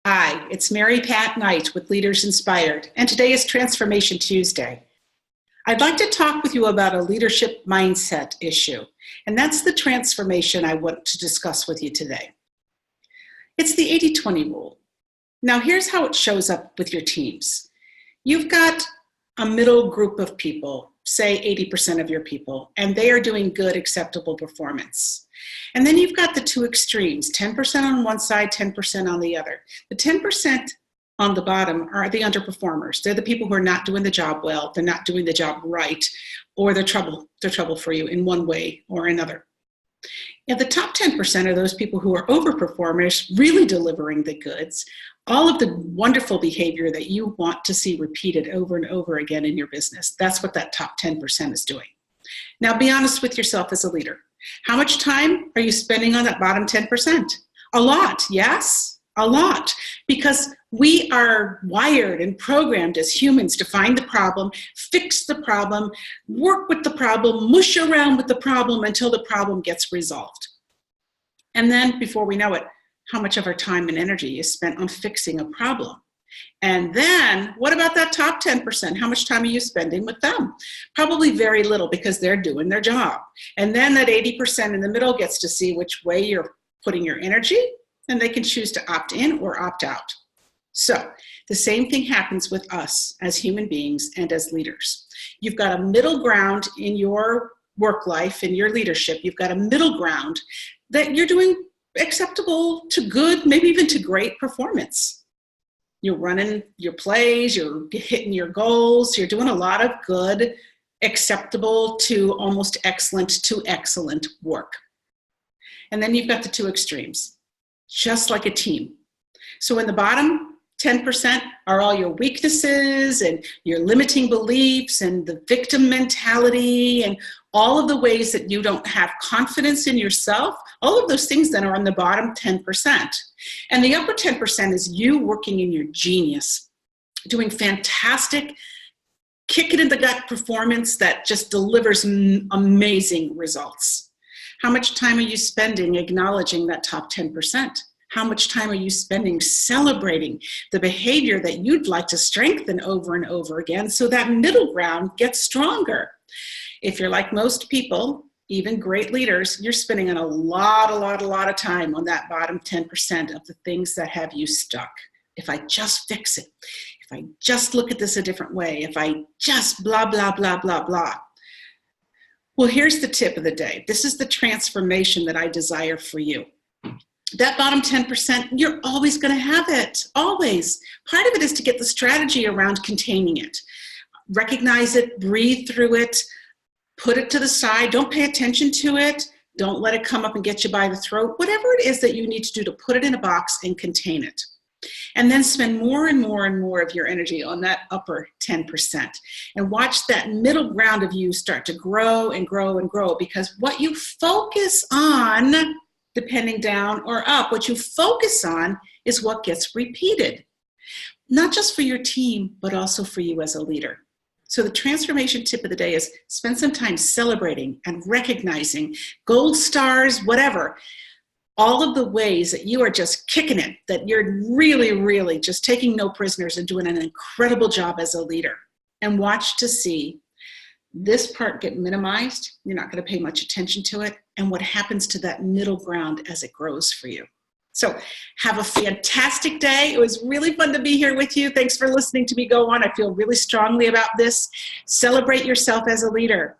Hi, it's Mary Pat Knight with Leaders Inspired, and today is Transformation Tuesday. I'd like to talk with you about a leadership mindset issue, and that's the transformation I want to discuss with you today. It's the 80-20 rule. Now, here's how it shows up with your teams. You've got a middle group of people, say 80% of your people, and they are doing good, acceptable performance. And then you've got the two extremes, 10% on one side, 10% on the other. The 10% on the bottom are the underperformers. They're the people who are not doing the job well, they're not doing the job right, or they're trouble for you in one way or another. And the top 10% are those people who are overperformers, really delivering the goods, all of the wonderful behavior that you want to see repeated over and over again in your business. That's what that top 10% is doing. Now, be honest with yourself as a leader. How much time are you spending on that bottom 10%? A lot, yes? A lot. Because we are wired and programmed as humans to find the problem, fix the problem, work with the problem, mush around with the problem until the problem gets resolved. And then before we know it, how much of our time and energy is spent on fixing a problem? And then what about that top 10%? How much time are you spending with them? Probably very little because they're doing their job. And then that 80% in the middle gets to see which way you're putting your energy, and they can choose to opt in or opt out. So the same thing happens with us as human beings and as leaders. You've got a middle ground in your work life, in your leadership. You've got a middle ground that you're doing acceptable to good, maybe even to great performance. You're running your plays, you're hitting your goals, you're doing a lot of good, acceptable to almost excellent to excellent work. And then you've got the two extremes, just like a team. So in the bottom 10% are all your weaknesses and your limiting beliefs and the victim mentality and all of the ways that you don't have confidence in yourself. All of those things then are on the bottom 10%. And the upper 10% is you working in your genius, doing fantastic, kick it in the gut performance that just delivers amazing results. How much time are you spending acknowledging that top 10%? How much time are you spending celebrating the behavior that you'd like to strengthen over and over again so that middle ground gets stronger? If you're like most people, even great leaders, you're spending a lot of time on that bottom 10% of the things that have you stuck. If I just fix it, if I just look at this a different way, if I just blah, blah, blah, blah, blah. Well, here's the tip of the day. This is the transformation that I desire for you. That bottom 10%, you're always going to have it, always. Part of it is to get the strategy around containing it. Recognize it, breathe through it, put it to the side. Don't pay attention to it. Don't let it come up and get you by the throat. Whatever it is that you need to do to put it in a box and contain it. And then spend more and more and more of your energy on that upper 10%. And watch that middle ground of you start to grow and grow and grow, because what you focus on, depending down or up, what you focus on is what gets repeated. Not just for your team, but also for you as a leader. So the transformation tip of the day is spend some time celebrating and recognizing gold stars, whatever, all of the ways that you are just kicking it, that you're really just taking no prisoners and doing an incredible job as a leader. And watch to see this part get minimized. You're not going to pay much attention to it. And what happens to that middle ground as it grows for you. So have a fantastic day. It was really fun to be here with you. Thanks for listening to me go on. I feel really strongly about this. Celebrate yourself as a leader.